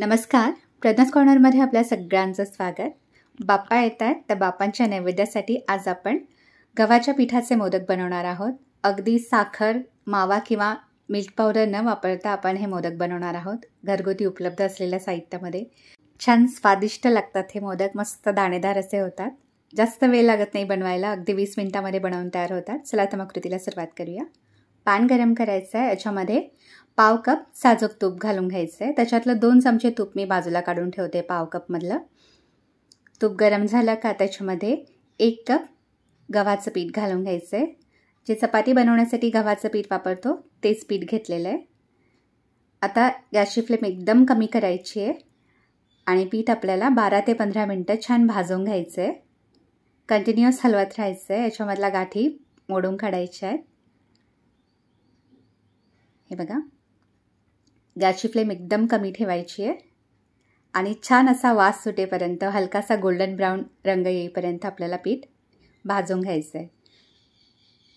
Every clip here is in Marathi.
नमस्कार. प्रज्ञास कॉर्नरमध्ये आपल्या सगळ्यांचं स्वागत. बाप्पा येत आहेत, तर बाप्पांच्या नैवेद्यासाठी आज आपण गव्हाच्या पिठाचे मोदक बनवणार आहोत. अगदी साखर, मावा किंवा मिल्क पावडर न वापरता आपण हे मोदक बनवणार आहोत. घरगुती उपलब्ध असलेल्या साहित्यामध्ये छान स्वादिष्ट लागतात हे मोदक. मस्त दाणेदार असे होतात. जास्त वेळ लागत नाही बनवायला. अगदी 20 मिनिटामध्ये बनवून तयार होतात. चला तर मग कृतीला सुरुवात करूया. पॅन गरम करायचं आहे. याच्यामध्ये पाव कप साजूक तूप घालून घ्यायचं आहे. त्याच्यातलं 2 चमचे तूप मी बाजूला काढून ठेवते. पाव कपमधलं तूप गरम झालं का त्याच्यामध्ये 1 कप गव्हाचं पीठ घालून घ्यायचं आहे. जे चपाती बनवण्यासाठी गव्हाचं पीठ वापरतो तेच पीठ घेतलेलं आहे. आता गॅसची फ्लेम एकदम कमी करायची आहे आणि पीठ आपल्याला 12 ते 15 मिनटं छान भाजून घ्यायचं आहे. कंटिन्युअस हलवत राहायचं आहे. याच्यामधला गाठी मोडून काढायच्या आहेत. हे बघा, गॅसची फ्लेम एकदम कमी ठेवायची आहे आणि छान असा वास सुटेपर्यंत, हलकासा गोल्डन ब्राऊन रंग येईपर्यंत आपल्याला पीठ भाजून घ्यायचं आहे.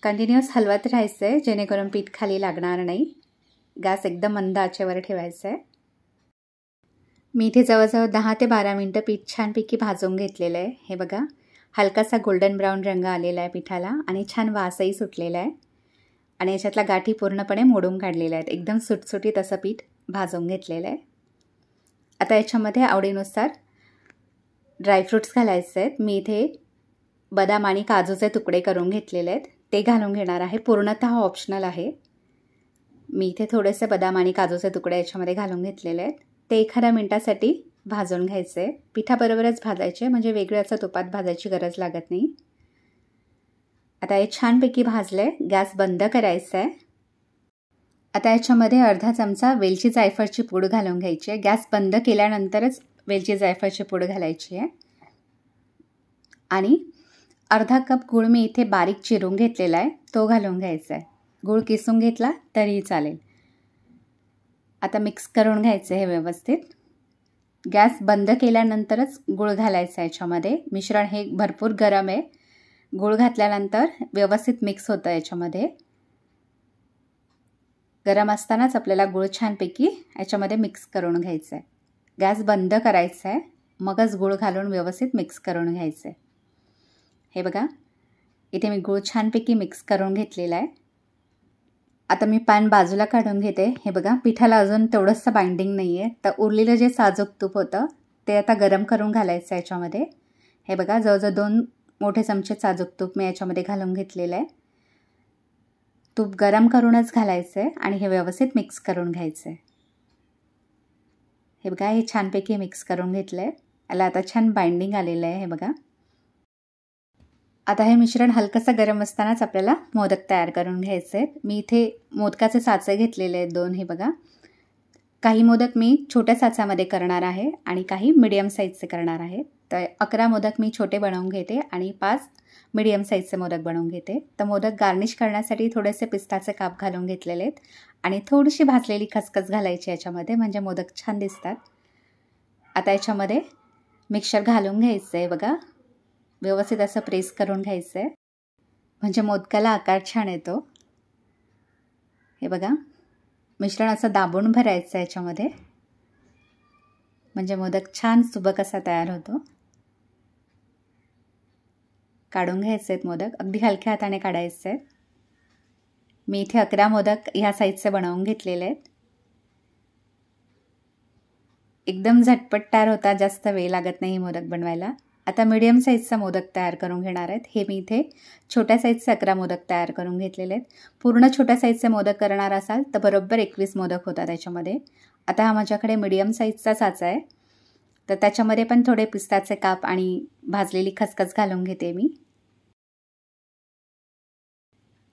कंटिन्युअस हलवत राहायचं आहे जेणेकरून पीठ खाली लागणार नाही. गॅस एकदम मंद आचेवर ठेवायचं आहे. मी इथे जवळजवळ 10 ते 12 मिनटं पीठ छानपैकी भाजून घेतलेलं आहे. हे बघा, हलकासा गोल्डन ब्राऊन रंग आलेला आहे पिठाला आणि छान वासही सुटलेला आहे आणि याच्यातल्या गाठी पूर्णपणे मोडून काढलेल्या आहेत. एकदम सुटसुटीत असं पीठ भाजून घेतलेलं आहे. आता याच्यामध्ये आवडीनुसार ड्रायफ्रूट्स घालायचे आहेत. मी इथे बदाम आणि काजूचे तुकडे करून घेतलेले आहेत, ते घालून घेणार आहे. पूर्णतः ऑप्शनल आहे. मी इथे थोडेसे बदाम आणि काजूचे तुकडे याच्यामध्ये घालून घेतलेले आहेत. ते 1 मिनिटासाठी भाजून घ्यायचे. पिठाबरोबरच भाजायचे, म्हणजे वेगळ्याचं तुपात भाजायची गरज लागत नाही. आता हे छानपैकी भाजले. गॅस बंद करायचा आहे. आता याच्यामध्ये अर्धा चमचा वेलची जायफळची पूड घालून घ्यायची आहे. गॅस बंद केल्यानंतरच वेलची जायफळची पूड घालायची आहे. आणि अर्धा कप गूळ मी इथे बारीक चिरून घेतलेला आहे, तो घालून घ्यायचा आहे. गूळ किसून घेतला तरीही चालेल. आता मिक्स करून घ्यायचं हे व्यवस्थित. गॅस बंद केल्यानंतरच गूळ घालायचा आहे याच्यामध्ये. मिश्रण हे भरपूर गरम आहे. गूळ घातल्यानंतर व्यवस्थित मिक्स होतं याच्यामध्ये. गरम असतानाच आपल्याला गूळ छानपैकी याच्यामध्ये मिक्स करून घ्यायचं आहे. गॅस बंद करायचा आहे, मगच गूळ घालून व्यवस्थित मिक्स करून घ्यायचं आहे. हे बघा, इथे मी गूळ छानपैकी मिक्स करून घेतलेला आहे. आता मी पॅन बाजूला काढून घेते. हे बघा, पिठाला अजून तेवढंसं बाइंडिंग नाही आहे, तर उरलेलं जे साजूक तूप होतं ते आता गरम करून घालायचं आहे याच्यामध्ये. हे बघा, जवळजवळ 2 मोठे चमचे साजूक तूप मी याच्यामध्ये घालून घेतलेलं आहे. तूप गरम करूनच घालायचं आहे आणि हे व्यवस्थित मिक्स करून घ्यायचं आहे. हे बघा, हे छानपैकी मिक्स करून घेतलं आहे. याला आता छान बाइंडिंग आलेलं आहे. हे बघा, आता हे मिश्रण हलकंसं गरम असतानाच आपल्याला मोदक तयार करून घ्यायचे आहेत. मी इथे मोदकाचे साचे घेतलेले आहेत 2. हे बघा, काही मोदक मी छोट्या साच्यामध्ये करणार आहे आणि काही मीडियम साईजचे करणार आहे. तर 11 मोदक मी छोटे बनवून घेते आणि 5 मीडियम साईजचे मोदक बनवून घेते. तर मोदक गार्निश करण्यासाठी थोडेसे पिस्ताचे काप घालून घेतलेले आहेत आणि थोडीशी भाजलेली खसखस घालायची याच्यामध्ये, म्हणजे मोदक छान दिसतात. आता याच्यामध्ये मिक्सचर घालून घ्यायचं आहे. बघा, व्यवस्थित असं प्रेस करून घ्यायचं आहे, म्हणजे मोदकाला आकार छान येतो. हे बघा, मिश्रण असं दाबून भरायचं आहे याच्यामध्ये, म्हणजे मोदक छान सुबक असा तयार होतो. काढून घ्यायचे आहेत मोदक. अगदी हलक्या हाताने काढायचे आहेत. मी इथे 11 मोदक ह्या साईजचे बनवून घेतलेले आहेत. एकदम झटपट तयार होतात, जास्त वेळ लागत नाही मोदक बनवायला. आता मीडियम साईजचा मोदक तयार करून घेणार आहेत. हे मी इथे छोट्या साईजचे 11 मोदक तयार करून घेतलेले आहेत. पूर्ण छोट्या साईजचे मोदक करणार असाल तर बरोबर 21 मोदक होतात त्याच्यामध्ये. आता हा माझ्याकडे मीडियम साईजचा साचा आहे, तर त्याच्यामध्ये पण थोडे पिस्ताचे काप आणि भाजलेली खसखस घालून घेते मी.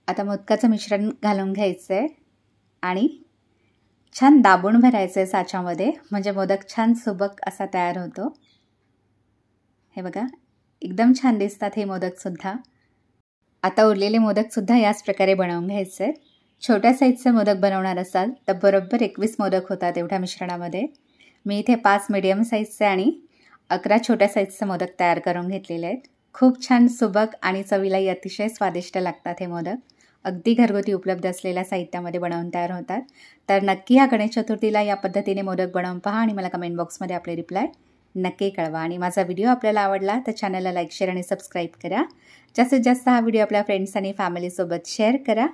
आता मोदकाचं मिश्रण घालून घ्यायचं आहे आणि छान दाबून भरायचं आहे साच्यामध्ये, म्हणजे मोदक छान सुबक असा तयार होतो. हे बघा, एकदम छान दिसतात हे मोदकसुद्धा. आता उरलेले मोदकसुद्धा याच प्रकारे बनवून घ्यायचे आहेत. छोट्या साईजचे मोदक बनवणार असाल तर बरोबर 21 मोदक होतात एवढ्या मिश्रणामध्ये. मी इथे 5 मीडियम साईजचे आणि 11 छोट्या साईजचे मोदक तयार करून घेतलेले आहेत. खूप छान सुबक आणि चवीलाही अतिशय स्वादिष्ट लागतात हे मोदक. अगदी घरगुती उपलब्ध असलेल्या साहित्यामध्ये बनवून तयार होतात. तर नक्की ह्या गणेश चतुर्थीला या पद्धतीने मोदक बनवून पहा आणि मला कमेंट बॉक्समध्ये आपले रिप्लाय नक्की कळवा. आणि माझा व्हिडिओ आपल्याला आवडला तर चॅनलला लाईक, शेअर आणि सबस्क्राईब करा. जास्तीत जास्त हा व्हिडिओ आपल्या फ्रेंड्स आणि फॅमिलीसोबत शेअर करा.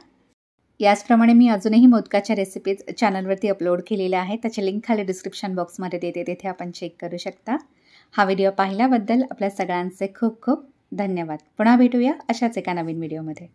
याचप्रमाणे मी अजूनही मोदकाच्या रेसिपीज चॅनलवरती अपलोड केलेल्या आहेत. त्याची लिंक खाली डिस्क्रिप्शन बॉक्समध्ये देते, तेथे आपण चेक करू शकता. हा व्हिडिओ पाहिल्याबद्दल आपल्या सगळ्यांचे खूप खूप धन्यवाद. पुन्हा भेटूया अशाच एका नवीन व्हिडिओमध्ये.